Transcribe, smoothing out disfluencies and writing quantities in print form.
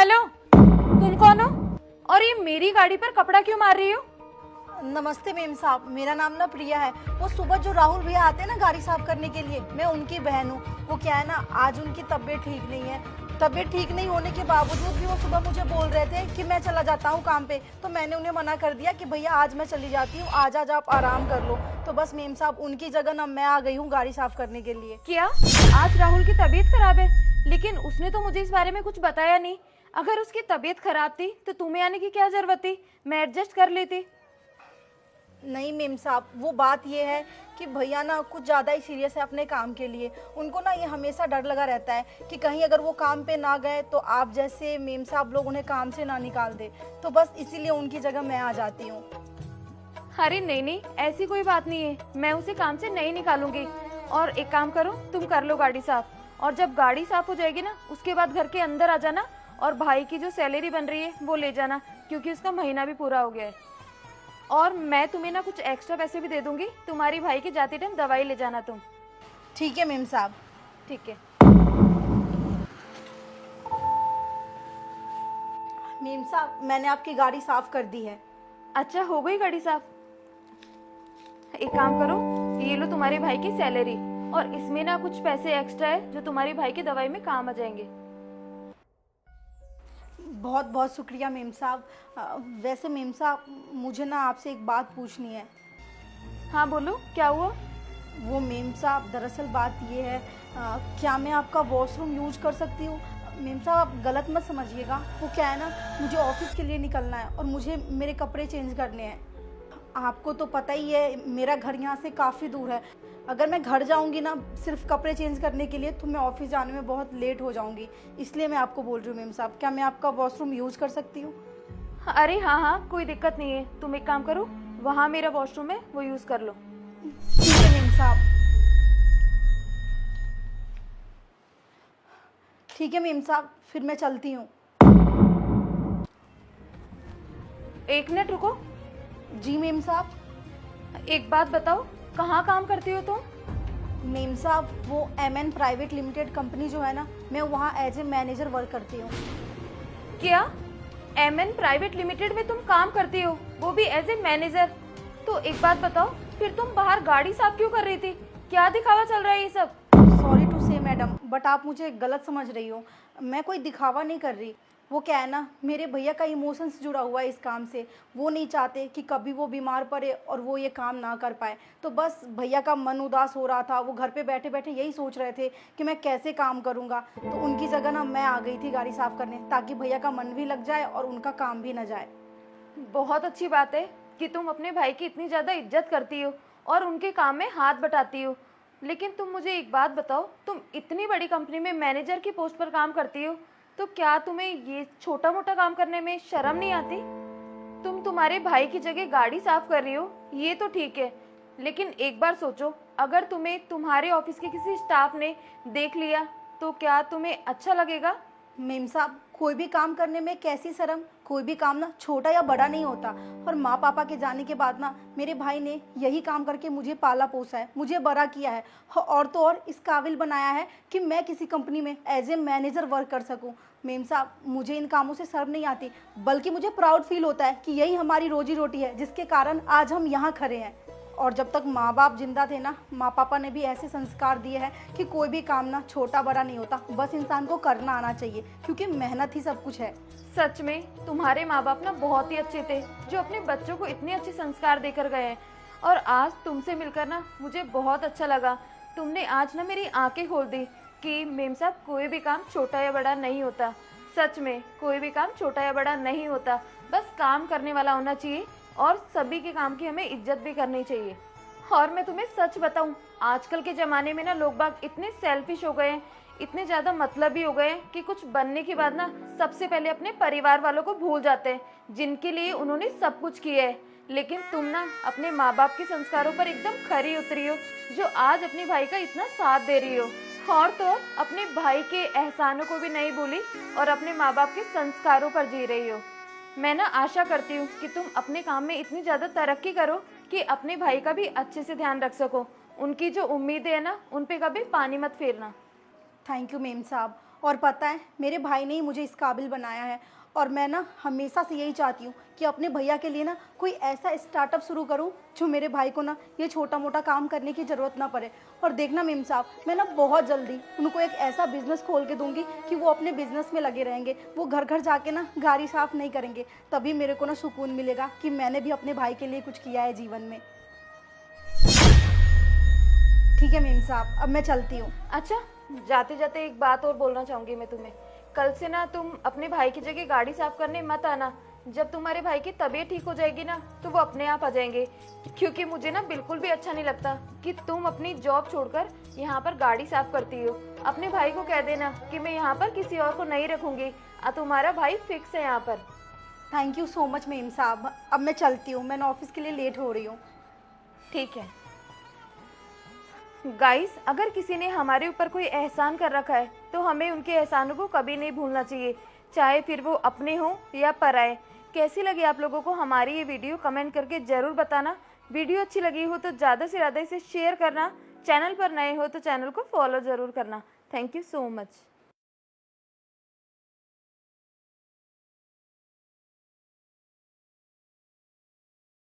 Hello, तुम कौन हो और ये मेरी गाड़ी पर कपड़ा क्यों मार रही हो? नमस्ते मेम साहब, मेरा नाम ना प्रिया है। वो सुबह जो राहुल भैया आते हैं ना गाड़ी साफ करने के लिए, मैं उनकी बहन हूँ। वो क्या है ना, आज उनकी तबीयत ठीक नहीं है। तबीयत ठीक नहीं होने के बावजूद भी वो सुबह मुझे बोल रहे थे कि मैं चला जाता हूँ काम पे। तो मैंने उन्हें मना कर दिया कि भैया आज मैं चली जाती हूँ, आज आज आप आराम कर लो। तो बस मेम साहब, उनकी जगह ना मैं आ गई हूँ गाड़ी साफ करने के लिए। क्या आज राहुल की तबीयत खराब है? लेकिन उसने तो मुझे इस बारे में कुछ बताया नहीं। अगर उसकी तबीयत खराब थी तो तुम्हें आने की क्या जरूरत थी? मैं एडजस्ट कर लेती। नहीं मेम साहब, वो बात ये है कि भैया ना कुछ ज़्यादा ही सीरियस है अपने काम के लिए। उनको ना ये हमेशा डर लगा रहता है कि कहीं अगर वो काम पे ना गए तो आप जैसे मेम साहब लोग उन्हें काम से ना निकाल दे। तो बस इसीलिए उनकी जगह मैं आ जाती हूँ। अरे नहीं नहीं, ऐसी कोई बात नहीं है। मैं उसे काम से नहीं निकालूंगी। और एक काम करो, तुम कर लो गाड़ी साफ। और जब गाड़ी साफ हो जाएगी ना, उसके बाद घर के अंदर आ जाना और भाई की जो सैलरी बन रही है वो ले जाना, क्योंकि उसका महीना भी पूरा हो गया है। और मैं तुम्हें ना कुछ एक्स्ट्रा पैसे भी दे दूंगी। तुम्हारी भाई के जाते टाइम दवाई ले जाना तुम। ठीक है मेम साहब। ठीक है। मेम साहब, मैंने आपकी गाड़ी साफ कर दी है। अच्छा, हो गई गाड़ी साफ? एक काम करो, ये लो तुम्हारे भाई की सैलरी। और इसमें ना कुछ पैसे एक्स्ट्रा है जो तुम्हारी भाई की दवाई में काम आ जाएंगे। बहुत बहुत शुक्रिया मेम साहब। वैसे मेम साहब, मुझे ना आपसे एक बात पूछनी है। हाँ बोलो, क्या हुआ? वो मेम साहब, दरअसल बात ये है, क्या मैं आपका वॉशरूम यूज कर सकती हूँ? मेम साहब, आप गलत मत समझिएगा। वो क्या है ना, मुझे ऑफिस के लिए निकलना है और मुझे मेरे कपड़े चेंज करने हैं। आपको तो पता ही है मेरा घर यहाँ से काफ़ी दूर है। अगर मैं घर जाऊँगी ना सिर्फ कपड़े चेंज करने के लिए, तो मैं ऑफिस जाने में बहुत लेट हो जाऊँगी। इसलिए मैं आपको बोल रही हूँ मेम साहब, क्या मैं आपका वॉशरूम यूज़ कर सकती हूँ? अरे हाँ हाँ, कोई दिक्कत नहीं है। तुम एक काम करो, वहाँ मेरा वॉशरूम है, वो यूज कर लो। ठीक है मेम साहब। ठीक है मेम साहब, फिर मैं चलती हूँ। एक मिनट रुको। जी मेम साहब। एक बात बताओ, कहाँ काम करती हो तुम? मेम साहब, वो MN प्राइवेट लिमिटेड कंपनी जो है ना, मैं वहाँ एज ए मैनेजर वर्क करती हूँ। क्या MN प्राइवेट लिमिटेड में तुम काम करती हो, वो भी एज ए मैनेजर? तो एक बात बताओ, फिर तुम बाहर गाड़ी साफ क्यों कर रही थी? क्या दिखावा चल रहा है ये सब? सॉरी टू से मैडम, बट आप मुझे गलत समझ रही हो। मैं कोई दिखावा नहीं कर रही। वो क्या है ना, मेरे भैया का इमोशंस जुड़ा हुआ है इस काम से। वो नहीं चाहते कि कभी वो बीमार पड़े और वो ये काम ना कर पाए। तो बस भैया का मन उदास हो रहा था, वो घर पे बैठे बैठे यही सोच रहे थे कि मैं कैसे काम करूँगा। तो उनकी जगह ना मैं आ गई थी गाड़ी साफ़ करने, ताकि भैया का मन भी लग जाए और उनका काम भी ना जाए। बहुत अच्छी बात है कि तुम अपने भाई की इतनी ज़्यादा इज्जत करती हो और उनके काम में हाथ बटाती हो। लेकिन तुम मुझे एक बात बताओ, तुम इतनी बड़ी कंपनी में मैनेजर की पोस्ट पर काम करती हो, तो क्या तुम्हें ये छोटा मोटा काम करने में शर्म नहीं आती? तुम तुम्हारे भाई की जगह गाड़ी साफ कर रही हो, ये तो ठीक है। लेकिन एक बार सोचो, अगर तुम्हें तुम्हारे ऑफिस के किसी स्टाफ ने देख लिया तो क्या तुम्हें अच्छा लगेगा? मेम साहब, कोई भी काम करने में कैसी शर्म। कोई भी काम ना छोटा या बड़ा नहीं होता। और माँ पापा के जाने के बाद ना मेरे भाई ने यही काम करके मुझे पाला पोसा है, मुझे बड़ा किया है, और तो और इस काबिल बनाया है कि मैं किसी कंपनी में एज ए मैनेजर वर्क कर सकूं। मेम साहब, मुझे इन कामों से शर्म नहीं आती, बल्कि मुझे प्राउड फील होता है कि यही हमारी रोजी रोटी है, जिसके कारण आज हम यहाँ खड़े हैं। और जब तक माँ बाप जिंदा थे ना, माँ पापा ने भी ऐसे संस्कार दिए हैं कि कोई भी काम ना छोटा बड़ा नहीं होता, बस इंसान को करना आना चाहिए, क्योंकि मेहनत ही सब कुछ है। सच में तुम्हारे माँ बाप ना बहुत ही अच्छे थे, जो अपने बच्चों को इतने अच्छे संस्कार देकर गए हैं। और आज तुमसे मिलकर ना मुझे बहुत अच्छा लगा। तुमने आज ना मेरी आंखें खोल दी कि मेम साहब, कोई भी काम छोटा या बड़ा नहीं होता। सच में कोई भी काम छोटा या बड़ा नहीं होता, बस काम करने वाला होना चाहिए और सभी के काम की हमें इज्जत भी करनी चाहिए। और मैं तुम्हें सच बताऊं, आजकल के ज़माने में ना लोग बाग इतने सेल्फिश हो गए हैं, इतने ज़्यादा मतलबी हो गए हैं कि कुछ बनने के बाद ना सबसे पहले अपने परिवार वालों को भूल जाते हैं, जिनके लिए उन्होंने सब कुछ किया है। लेकिन तुम ना अपने माँ बाप के संस्कारों पर एकदम खरी उतरी हो, जो आज अपने भाई का इतना साथ दे रही हो। और तो और अपने भाई के एहसानों को भी नहीं भूली और अपने माँ बाप के संस्कारों पर जी रही हो। मैं ना आशा करती हूँ कि तुम अपने काम में इतनी ज़्यादा तरक्की करो कि अपने भाई का भी अच्छे से ध्यान रख सको। उनकी जो उम्मीदें है ना, उन पे कभी पानी मत फेरना। थैंक यू मेम साहब। और पता है मेरे भाई ने ही मुझे इस काबिल बनाया है। और मैं ना हमेशा से यही चाहती हूँ कि अपने भैया के लिए ना कोई ऐसा स्टार्टअप शुरू करूँ जो मेरे भाई को ना ये छोटा मोटा काम करने की ज़रूरत ना पड़े। और देखना मेम साहब, मैं ना बहुत जल्दी उनको एक ऐसा बिजनेस खोल के दूंगी कि वो अपने बिजनेस में लगे रहेंगे। वो घर घर जाके ना गाड़ी साफ नहीं करेंगे, तभी मेरे को ना सुकून मिलेगा कि मैंने भी अपने भाई के लिए कुछ किया है जीवन में। ठीक है मेम साहब, अब मैं चलती हूँ। अच्छा, जाते जाते एक बात और बोलना चाहूंगी मैं तुम्हें। कल से ना तुम अपने भाई की जगह गाड़ी साफ करने मत आना। जब तुम्हारे भाई की तबीयत ठीक हो जाएगी ना तो वो अपने आप आ जाएंगे, क्योंकि मुझे ना बिल्कुल भी अच्छा नहीं लगता कि तुम अपनी जॉब छोड़कर यहाँ पर गाड़ी साफ करती हो। अपने भाई को कह देना कि मैं यहाँ पर किसी और को नहीं रखूंगी, तुम्हारा भाई फिक्स है यहाँ पर। Thank you so much ma'am साहब, अब मैं चलती हूँ, मैं ऑफिस के लिए लेट हो रही हूँ। ठीक है गाइस, अगर किसी ने हमारे ऊपर कोई एहसान कर रखा है तो हमें उनके एहसानों को कभी नहीं भूलना चाहिए, चाहे फिर वो अपने हों या पराए। कैसी लगी आप लोगों को हमारी ये वीडियो, कमेंट करके ज़रूर बताना। वीडियो अच्छी लगी हो तो ज़्यादा से ज़्यादा इसे शेयर करना। चैनल पर नए हो तो चैनल को फॉलो ज़रूर करना। Thank you so much.